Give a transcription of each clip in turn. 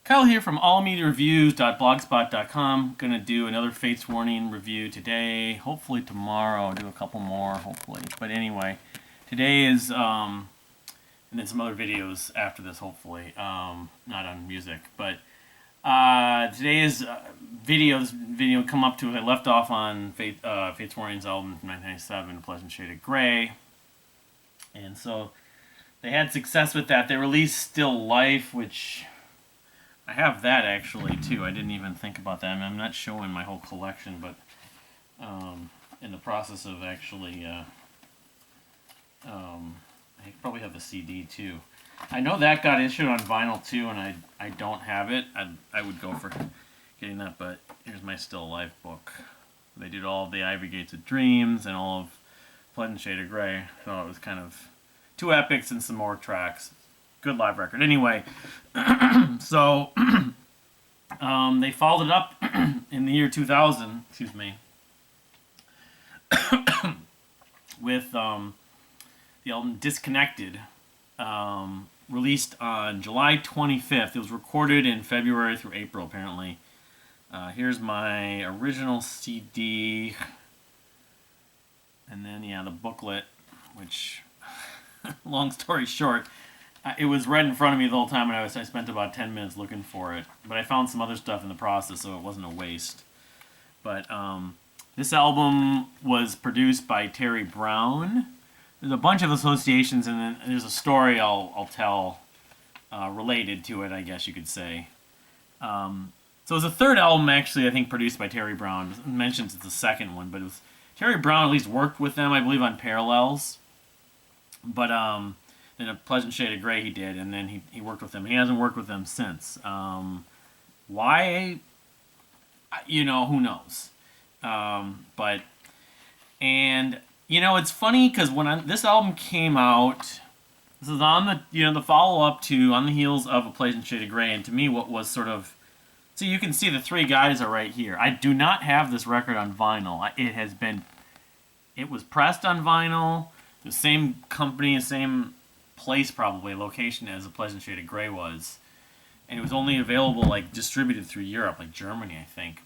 Kyle here from allmediareviews.blogspot.com. Gonna do another Fates Warning review today. Hopefully tomorrow I'll do a couple more, hopefully. But anyway, today is, and then some other videos after this, hopefully. Not on music, but today is video come up to, I left off on Fates Warning's album from 1997, Pleasant Shade of Grey. And so they had success with that. They released Still Life, which I have that actually too. I didn't even think about that. I mean, I'm not showing my whole collection, but in the process of actually, I probably have the CD too. I know that got issued on vinyl too, and I don't have it. I would go for getting that, but here's my Still Life book. They did all of the Ivy Gates of Dreams and all of Pleasant Shade of Grey, so it was kind of 2 epics and some more tracks. Good live record. Anyway, so they followed it up in the year 2000, excuse me, with the album Disconnected, released on July 25th. It was recorded in February through April, apparently. Here's my original CD, and then, yeah, the booklet, which, long story short, it was right in front of me the whole time, and I spent about 10 minutes looking for it. But I found some other stuff in the process, so it wasn't a waste. But this album was produced by Terry Brown. There's a bunch of associations, and then there's a story I'll tell related to it, I guess you could say. So it was the third album, actually, I think, produced by Terry Brown. It mentions it's the second one, but it was Terry Brown at least worked with them, I believe, on Parallels. But in A Pleasant Shade of Grey he did, and then he worked with them. He hasn't worked with them since. Why? Who knows? It's funny because when this album came out, this is on the follow-up to On the Heels of A Pleasant Shade of Grey, and to me what was sort of, so you can see the 3 guys are right here. I do not have this record on vinyl. It was pressed on vinyl, the same company, the same place probably, location as A Pleasant Shade of Grey was. And it was only available, distributed through Europe, like Germany, I think.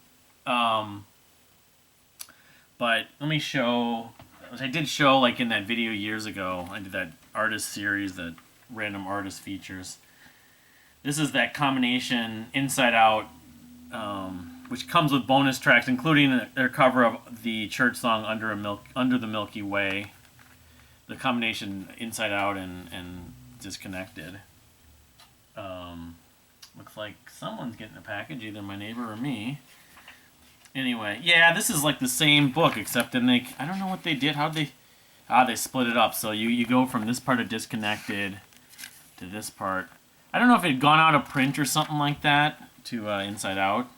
But let me show, I did show, in that video years ago, I did that artist series, that random artist features. This is that combination, Inside Out, which comes with bonus tracks, including their cover of the Church song Under the Milky Way. The combination Inside Out and Disconnected. Looks like someone's getting a package, either my neighbor or me. Anyway, yeah, this is the same book, except then I don't know what they did. They split it up. So you go from this part of Disconnected to this part. I don't know if it had gone out of print or something like that to Inside Out.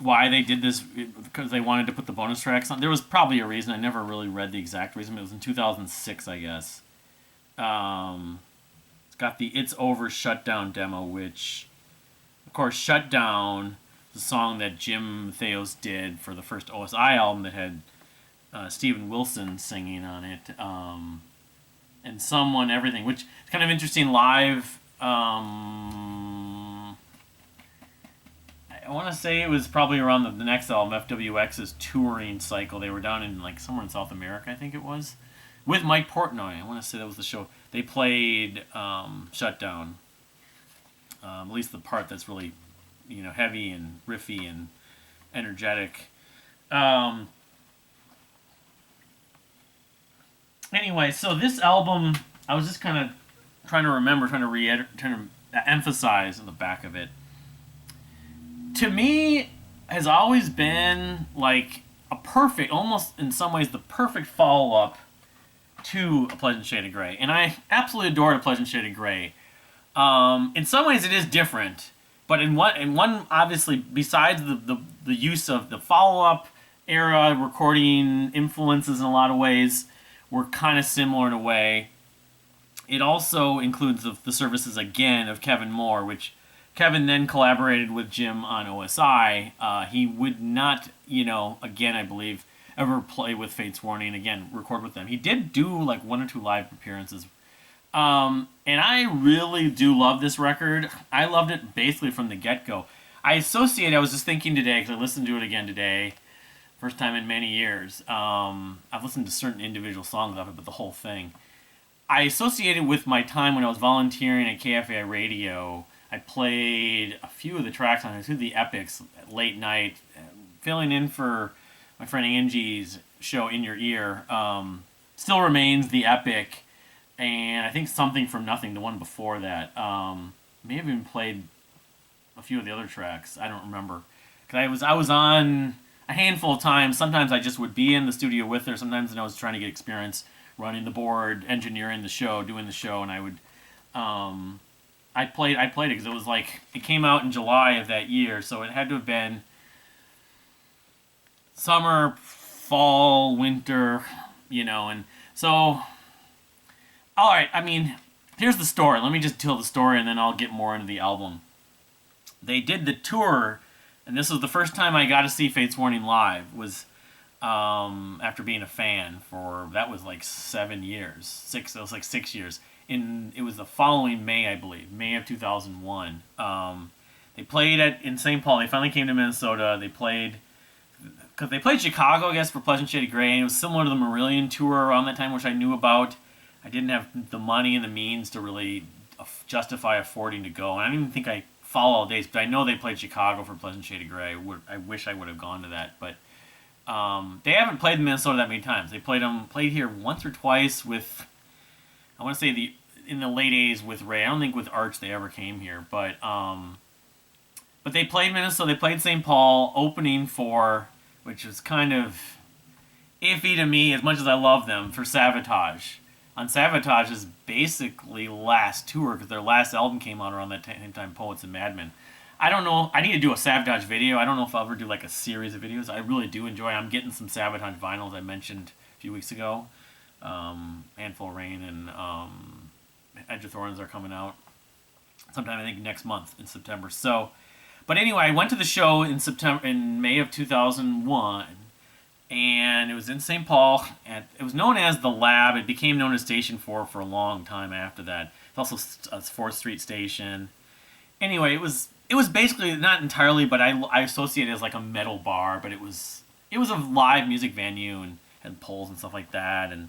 Why they did this, because they wanted to put the bonus tracks on. There was probably a reason. I never really read the exact reason. It was in 2006, I guess. It's got the It's Over Shutdown demo, which, of course, Shutdown, the song that Jim Theos did for the first OSI album that had Steven Wilson singing on it, and Someone Everything, which is kind of interesting live. I want to say it was probably around the next album, FWX's touring cycle. They were down in somewhere in South America, I think it was, with Mike Portnoy. I want to say that was the show. They played Shutdown, at least the part that's really, heavy and riffy and energetic. Anyway, so this album, I was just kind of trying to remember, trying to emphasize on the back of it. To me, has always been a perfect, almost in some ways, the perfect follow-up to A Pleasant Shade of Grey. And I absolutely adored A Pleasant Shade of Grey. In some ways, it is different, but in one obviously, besides the use of the follow-up era recording influences in a lot of ways, were kind of similar in a way. It also includes the services again of Kevin Moore, which Kevin then collaborated with Jim on OSI. He would not, again, I believe, ever play with Fates Warning, again, record with them. He did do 1 or 2 live appearances And I really do love this record. I loved it basically from the get go. I was just thinking today, because I listened to it again today, first time in many years. I've listened to certain individual songs of it, but the whole thing. I associated with my time when I was volunteering at KFAI Radio. I played a few of the tracks on it, through the Epics at late night, filling in for my friend Angie's show In Your Ear. Still Remains, the Epic, and I think Something from Nothing, the one before that. May have even played a few of the other tracks. I don't remember. Cause I was on a handful of times. Sometimes I just would be in the studio with her. Sometimes I was trying to get experience running the board, engineering the show, doing the show, and I would. I played it because it was like it came out in July of that year, so it had to have been summer, fall, winter, and so. All right, I mean, here's the story. Let me just tell the story, and then I'll get more into the album. They did the tour, and this was the first time I got to see Fates Warning live. Was after being a fan for that was like 7 years, six. It was like 6 years. It was the following May, I believe, May of 2001. They played in St. Paul. They finally came to Minnesota. They played because they played Chicago, I guess, for Pleasant Shade of Grey. And it was similar to the Marillion tour around that time, which I knew about. I didn't have the money and the means to really justify affording to go. And I don't even think I follow all dates, but I know they played Chicago for Pleasant Shade of Grey. I wish I would have gone to that, but they haven't played in Minnesota that many times. They played here once or twice with, I want to say in the late '80s with Ray. I don't think with Arch they ever came here, but they played Minnesota. They played St. Paul opening for, which was kind of iffy to me as much as I love them, for Savatage. On Savage's basically last tour, because their last album came out around that same time, Poets and Madmen. I don't know. I need to do a Savatage video. I don't know if I'll ever do like a series of videos. I really do enjoy. I'm getting some Savatage vinyls I mentioned a few weeks ago. Handful of Rain and Edge of Thorns are coming out sometime, I think next month in September. So, but anyway, I went to the show in May of 2001. And it was in St. Paul. And it was known as the Lab. It became known as Station 4 for a long time after that. It's also a 4th Street station. Anyway, it was basically, not entirely, but I associate it as like a metal bar. But it was a live music venue and had poles and stuff like that, and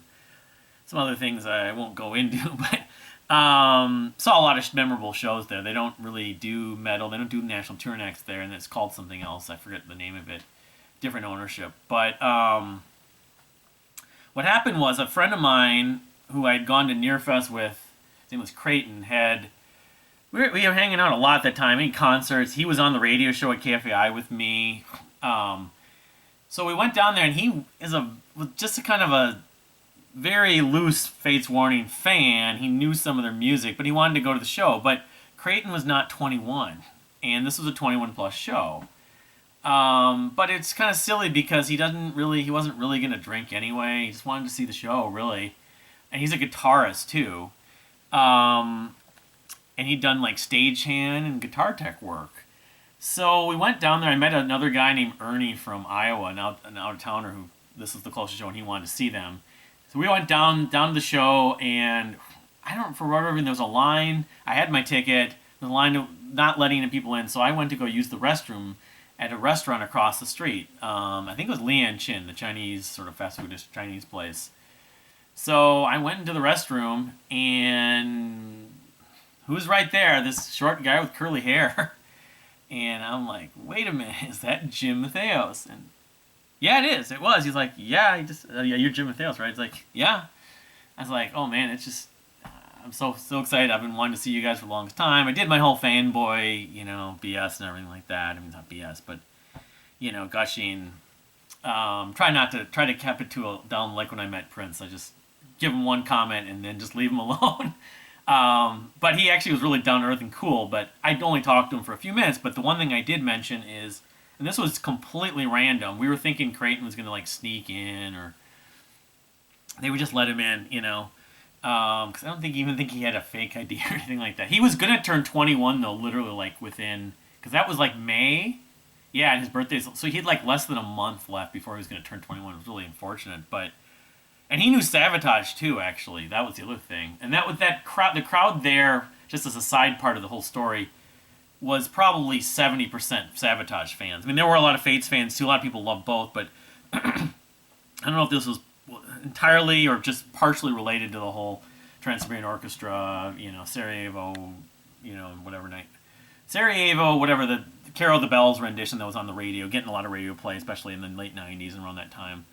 some other things I won't go into. But saw a lot of memorable shows there. They don't really do metal. They don't do national tour acts there, and it's called something else. I forget the name of it. Different ownership. But what happened was a friend of mine who I'd gone to Nearfest with, his name was Creighton, we were hanging out a lot at that time, any concerts. He was on the radio show at KFAI with me. So we went down there, and he was just a kind of a very loose Fates Warning fan. He knew some of their music, but he wanted to go to the show. But Creighton was not 21, and this was a 21 plus show. But it's kind of silly because he wasn't really going to drink anyway. He just wanted to see the show, really. And he's a guitarist, too. And he'd done, like, stagehand and guitar tech work. So we went down there. I met another guy named Ernie from Iowa, an out-of-towner who, this was the closest show, and he wanted to see them. So we went down to the show, and for whatever reason, there was a line. I had my ticket. There was a line not letting people in, so I went to go use the restroom at a restaurant across the street. I think it was Lian Chin, the Chinese sort of fast food Chinese place. So I went into the restroom, and who's right there? This short guy with curly hair. And I'm like, wait a minute, is that Jim Matheos? And yeah, it is. It was. He's like, yeah, you're Jim Matheos, right? It's like, yeah. I was like, oh man, it's just, I'm so excited. I've been wanting to see you guys for the longest time. I did my whole fanboy, BS and everything like that. I mean, not BS, but, gushing. Try to cap it down like when I met Prince. I just give him one comment and then just leave him alone. But he actually was really down to earth and cool, but I'd only talked to him for a few minutes. But the one thing I did mention is, and this was completely random, we were thinking Creighton was going to like sneak in, or they would just let him in, because I don't even think he had a fake ID or anything like that. He was going to turn 21 though, literally like within, because that was like May. Yeah, and his birthday, so he had like less than a month left before he was going to turn 21. It was really unfortunate, but And he knew Savatage too. Actually, that was the other thing. And that was that crowd. The crowd there, just as a side part of the whole story, was probably 70% Savatage fans. I mean, there were a lot of Fates fans too. A lot of people loved both, but I don't know if this was entirely or just partially related to the whole Trans-Siberian Orchestra, Sarajevo, whatever night. Sarajevo, whatever, the Carol of the Bells rendition that was on the radio, getting a lot of radio play, especially in the late 90s and around that time.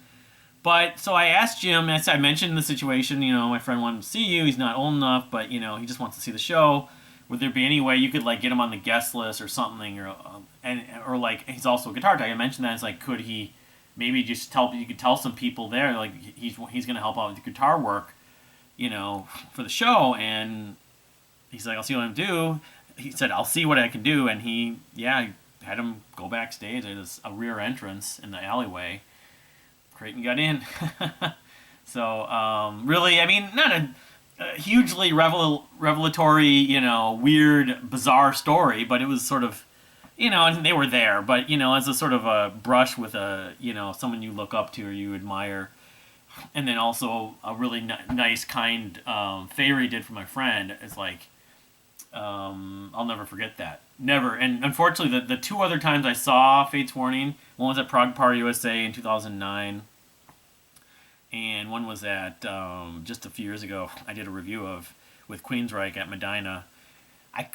But, so I asked Jim, I mentioned the situation, my friend wanted to see you, he's not old enough, but, he just wants to see the show. Would there be any way you could, like, get him on the guest list or something, or like, he's also a guitar tech. I mentioned that, it's like, could he maybe just you could tell some people there, like, he's going to help out with the guitar work, for the show, and he's like, I'll see what I can do. He said, I'll see what I can do, and he had him go backstage. There's a rear entrance in the alleyway. Creighton got in. So, really, I mean, not a hugely revelatory, weird, bizarre story, but it was sort of, and they were there, but, as a sort of a brush with someone you look up to or you admire. And then also a really nice, kind favor he did for my friend. It's like, I'll never forget that. Never. And unfortunately, the two other times I saw Fates Warning, one was at Prague Power USA in 2009, and one was at, just a few years ago, I did a review of, with Queensryche at Medina. I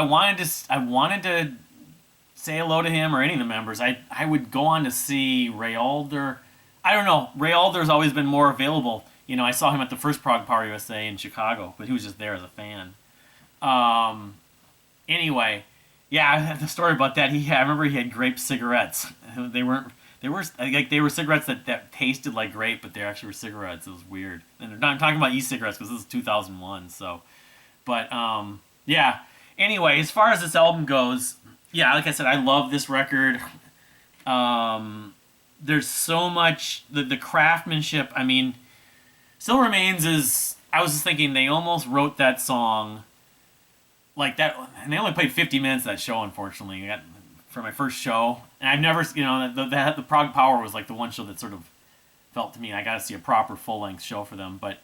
wanted to say hello to him or any of the members. I would go on to see Ray Alder. I don't know. Ray Alder's always been more available. I saw him at the first Prague Power USA in Chicago, but he was just there as a fan. Anyway, yeah, I have the story about that. I remember he had grape cigarettes. They were cigarettes that tasted like grape, but they actually were cigarettes. It was weird. And I'm talking about e-cigarettes because this is 2001. So, but yeah. Anyway, as far as this album goes, yeah, like I said, I love this record. There's so much the craftsmanship. I mean, Still Remains is. I was just thinking they almost wrote that song like that, and they only played 50 minutes of that show, unfortunately, for my first show. And I've never, the Prague Power was like the one show that sort of felt to me I got to see a proper full length show for them. But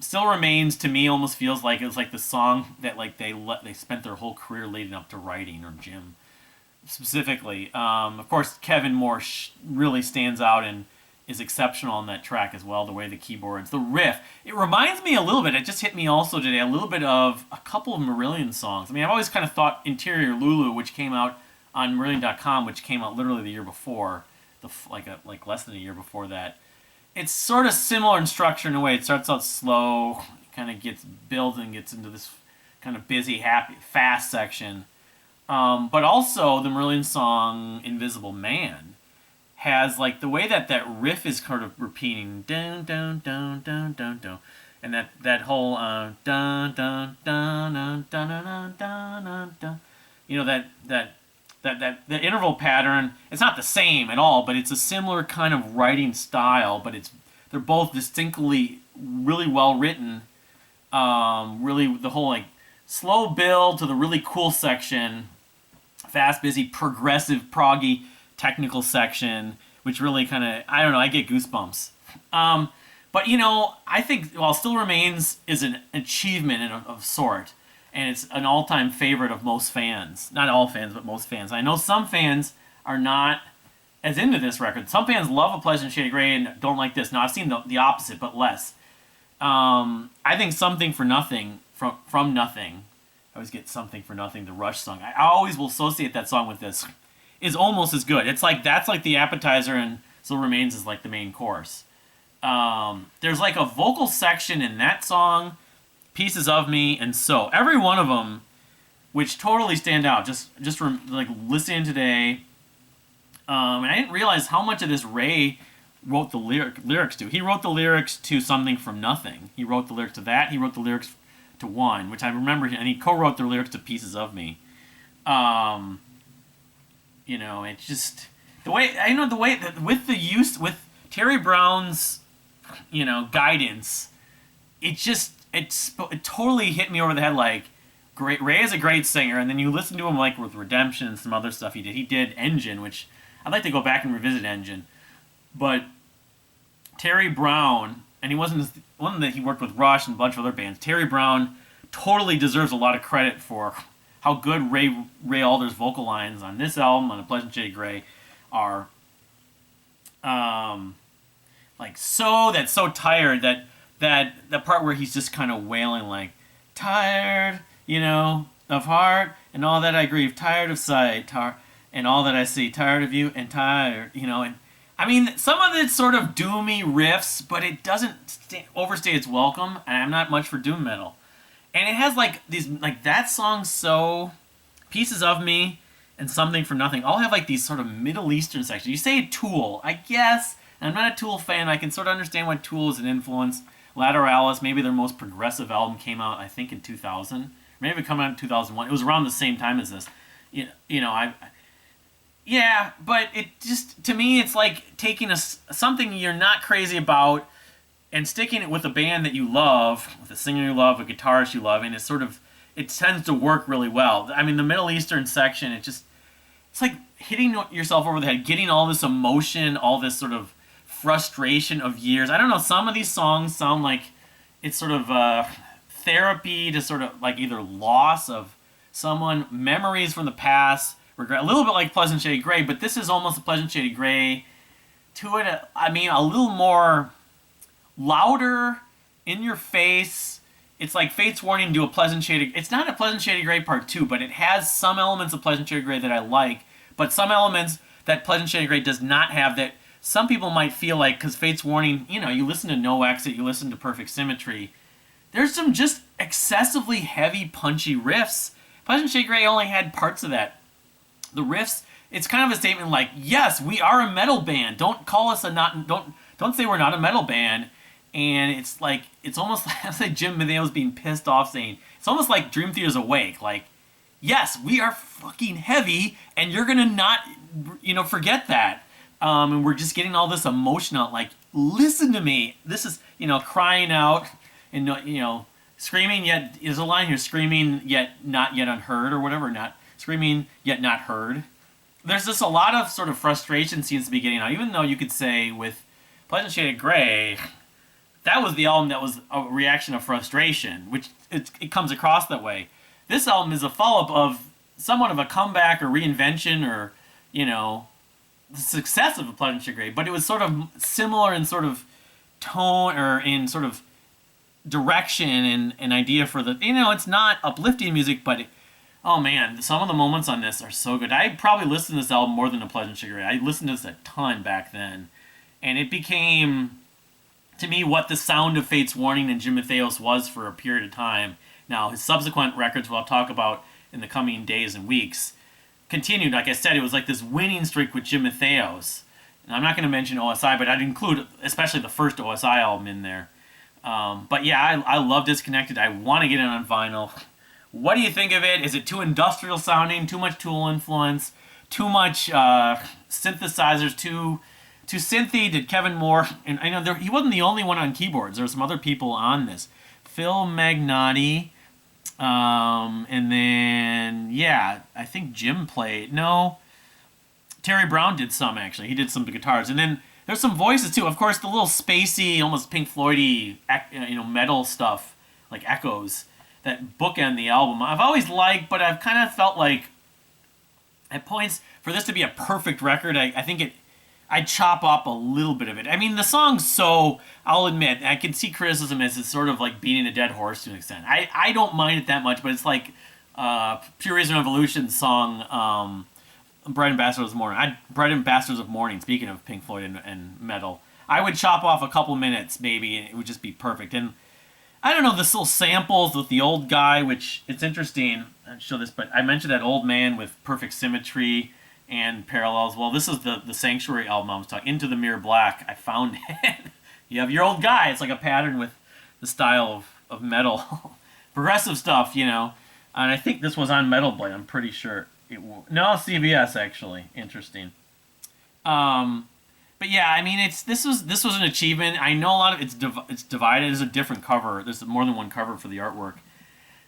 Still Remains to me almost feels like it was like the song that like they spent their whole career leading up to writing, or Jim specifically. Of course, Kevin Moore really stands out and is exceptional on that track as well. The way the keyboards, the riff, it reminds me a little bit. It just hit me also today a little bit of a couple of Marillion songs. I mean, I've always kind of thought Interior Lulu, which came out on Marillion.com, which came out literally the year before, like less than a year before that. It's sort of similar in structure in a way. It starts out slow, kind of builds and gets into this kind of busy, happy, fast section. But also the Marillion song Invisible Man has like the way that riff is kind of repeating dun dun dun dun dun dun, and that whole dun dun dun dun dun dun dun dun dun, that the interval pattern. It's not the same at all, but it's a similar kind of writing style. But they're both distinctly really well written. Really the whole like slow build to the really cool section, fast, busy, progressive, proggy technical section, which really kind of, I don't know, I get goosebumps. But I think while Still Remains is an achievement of sort, and it's an all-time favorite of most fans. Not all fans, but most fans. I know some fans are not as into this record. Some fans love A Pleasant Shade of Grey and don't like this. Now, I've seen the opposite, but less. I think Something for Nothing, from Nothing, I always get Something for Nothing, the Rush song. I always will associate that song with this, is almost as good. It's like, that's like the appetizer, and Still Remains is like the main course. There's like a vocal section in that song, Pieces of Me, and So. Every one of them, which totally stand out. Just like listening today, and I didn't realize how much of this Ray wrote the lyrics to. He wrote the lyrics to Something from Nothing. He wrote the lyrics to that. He wrote the lyrics to One, which I remember, and he co-wrote the lyrics to Pieces of Me. It's just the way that with Terry Brown's, guidance, it totally hit me over the head. Like, great, Ray is a great singer, and then you listen to him like with Redemption and some other stuff he did. He did Engine, which I'd like to go back and revisit Engine, but Terry Brown, and he wasn't that he worked with Rush and a bunch of other bands. Terry Brown totally deserves a lot of credit for how good Ray Alder's vocal lines on this album, on A Pleasant Shade of Grey, are. Um, like that's so tired that the part where he's just kind of wailing like tired, of heart and all that I grieve, tired of sight, and all that I see, tired of you and tired, and I mean some of it's sort of doomy riffs, but it doesn't overstay its welcome, and I'm not much for doom metal. And it has like these like that song so Pieces of Me and Something for Nothing all have like these sort of Middle Eastern sections. You say Tool, I guess. And I'm not a Tool fan. I can sort of understand why Tool is an influence. Lateralus, maybe their most progressive album, came out I think in 2000. Maybe it came out in 2001. It was around the same time as this. Yeah, but it just, to me, it's like taking something you're not crazy about and sticking it with a band that you love, with a singer you love, a guitarist you love, and it tends to work really well. I mean, the Middle Eastern section, it's like hitting yourself over the head, getting all this emotion, all this sort of frustration of years. I don't know, some of these songs sound like it's sort of therapy to sort of like either loss of someone, memories from the past, regret, a little bit like Pleasant Shade of Grey, but this is almost a Pleasant Shade of Grey to it. I mean, a little more louder, in your face. It's like Fate's Warning to a Pleasant Shade of... It's not a Pleasant Shade of Grey Part 2, but it has some elements of Pleasant Shade of Grey that I like, but some elements that Pleasant Shade of Grey does not have that some people might feel like, because Fate's Warning, you listen to No Exit, you listen to Perfect Symmetry, there's some just excessively heavy, punchy riffs. Pleasant Shade of Grey only had parts of that. The riffs, it's kind of a statement like, yes, we are a metal band. Don't call us don't say we're not a metal band. And it's like, it's almost like Jim Matheos being pissed off saying, it's almost like Dream Theater's Awake. Like, yes, we are fucking heavy, and you're gonna not, forget that. And we're just getting all this emotion out. Like, listen to me. This is, crying out and, screaming yet, there's a line here, screaming yet not yet unheard or whatever, not screaming yet not heard. There's just a lot of sort of frustration seems to be getting out, even though you could say with Pleasant Shade of Grey, that was the album that was a reaction of frustration, which it comes across that way. This album is a follow-up of somewhat of a comeback or reinvention or, the success of a Pleasant Shade of Grey, but it was sort of similar in sort of tone or in sort of direction and an idea for the, it's not uplifting music, but oh man, some of the moments on this are so good. I probably listened to this album more than A Pleasant Shade of Grey. I listened to this a ton back then, and it became, to me, what the sound of Fate's Warning and Jim Matheos was for a period of time. Now, his subsequent records, we'll talk about in the coming days and weeks, continued. Like I said, it was like this winning streak with Jim Matheos. And I'm not going to mention OSI, but I'd include especially the first OSI album in there. But yeah, I love Disconnected. I want to get it on vinyl. What do you think of it? Is it too industrial sounding? Too much Tool influence? Too much synthesizers? Too synthy? Did Kevin Moore... And I know he wasn't the only one on keyboards. There were some other people on this. Phil Magnotti. And then, yeah, I think Jim played... No. Terry Brown did some, actually. He did some guitars. And then there's some voices, too. Of course, the little spacey, almost Pink Floyd-y, metal stuff, like echoes, that bookend the album. I've always liked, but I've kind of felt like, at points, for this to be a perfect record, I think I'd chop up a little bit of it. I mean, the song's so, I'll admit, I can see criticism as it's sort of like beating a dead horse to an extent. I don't mind it that much, but it's like Pure Reason Revolution's song, Bright Ambassadors of Morning. Bright Ambassadors of Morning, speaking of Pink Floyd and metal. I would chop off a couple minutes, maybe, and it would just be perfect. And I don't know, this little samples with the old guy, which it's interesting. I'll show this, but I mentioned that old man with Perfect Symmetry and Parallels. Well, this is the Sanctuary album I was talking, Into the Mirror Black. I found it. You have your old guy. It's like a pattern with the style of metal. Progressive stuff, And I think this was on Metal Blade, I'm pretty sure. No, CBS, actually. Interesting. But yeah, I mean, this was an achievement. I know a lot of it's divided. There's a different cover. There's more than one cover for the artwork.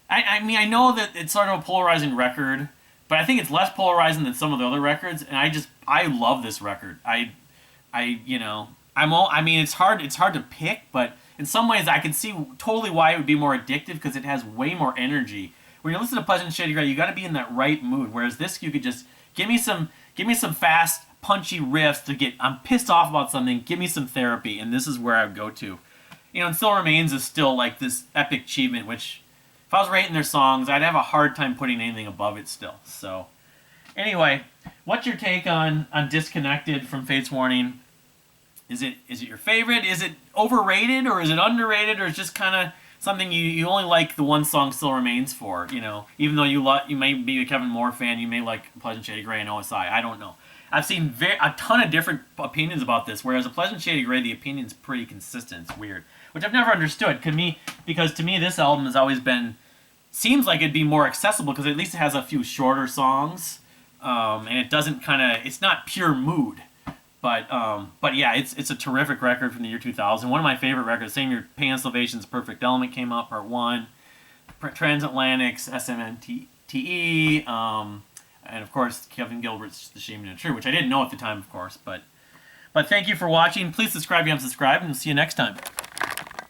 I mean, I know that it's sort of a polarizing record, but I think it's less polarizing than some of the other records. And I love this record. I mean, it's hard to pick, but in some ways, I can see totally why it would be more addictive because it has way more energy. When you listen to Pleasant Shady Gray, you got to be in that right mood. Whereas this, you could just give me some fast, punchy riffs to get. I'm pissed off about something. Give me some therapy, and this is where I would go to. You know, and Still Remains is still like this epic achievement, which if I was rating their songs, I'd have a hard time putting anything above it still. So, anyway, what's your take on Disconnected from Fates Warning? Is it your favorite? Is it overrated or is it underrated or is it just kind of something you only like the one song Still Remains for? You know, even though you may be a Kevin Moore fan, you may like Pleasant Shady Gray and OSI. I don't know. I've seen a ton of different opinions about this, whereas a Pleasant Shady Gray, the opinion's pretty consistent. It's weird, which I've never understood. Because to me, this album has always been seems like it'd be more accessible because at least it has a few shorter songs, and it doesn't it's not pure mood. But yeah, it's a terrific record from the year 2000. One of my favorite records. Same year, Pain and Salvation's Perfect Element came out, Part 1. Transatlantic's SMNTE, and of course Kevin Gilbert's The Shame and the True, which I didn't know at the time, of course. But thank you for watching. Please subscribe if you haven't subscribed, and we'll see you next time.